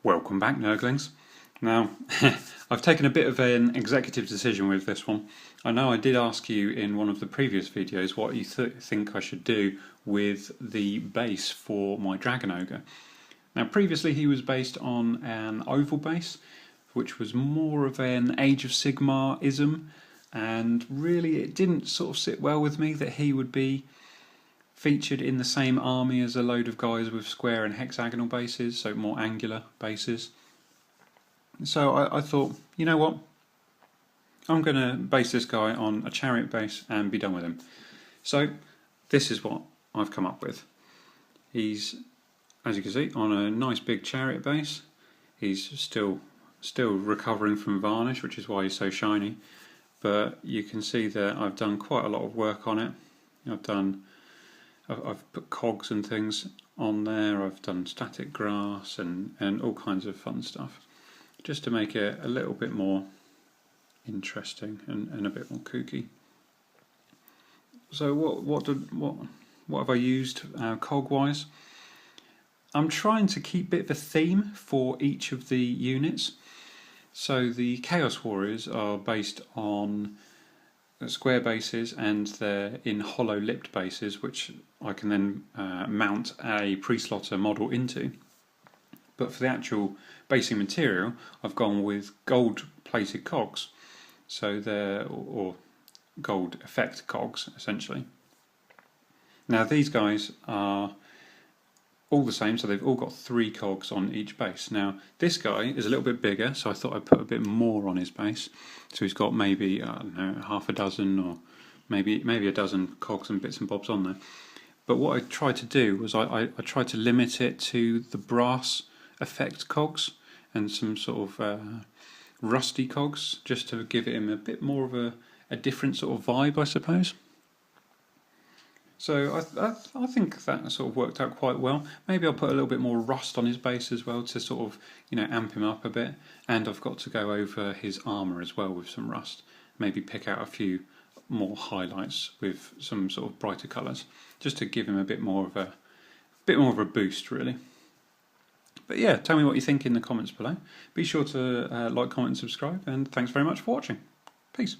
Welcome back, Nerglings. Now, I've taken a bit of an executive decision with this one. I know I did ask you in one of the previous videos what you think I should do with the base for my Dragon Ogre. Now, previously he was based on an oval base, which was more of an Age of Sigmar-ism, and really it didn't sort of sit well with me that he would be featured in the same army as a load of guys with square and hexagonal bases, so more angular bases. So I thought, you know what, I'm going to base this guy on a chariot base and be done with him. So this is what I've come up with. He's, as you can see, on a nice big chariot base. He's still recovering from varnish, which is why he's so shiny. But you can see that I've done quite a lot of work on it. I've put cogs and things on there. I've done static grass and all kinds of fun stuff, just to make it a little bit more interesting and a bit more kooky. So what have I used cog wise? I'm trying to keep a bit of a theme for each of the units. So the Chaos Warriors are based on square bases, and they're in hollow lipped bases, which I can then mount a pre-slotter model into. But for the actual basing material, I've gone with gold plated cogs, so they're or gold effect cogs essentially. Now these guys are all the same, so they've all got 3 cogs on each base. Now this guy is a little bit bigger, so I thought I'd put a bit more on his base. So he's got maybe, I don't know, half a dozen or maybe a dozen cogs and bits and bobs on there. But what I tried to do was I tried to limit it to the brass effect cogs and some sort of rusty cogs, just to give him a bit more of a different sort of vibe, I suppose. So I think that sort of worked out quite well. Maybe I'll put a little bit more rust on his base as well to sort of, you know, amp him up a bit. And I've got to go over his armour as well with some rust. Maybe pick out a few more highlights with some sort of brighter colours, just to give him a bit more of a boost, really. But yeah, tell me what you think in the comments below. Be sure to like, comment, and subscribe, and thanks very much for watching. Peace.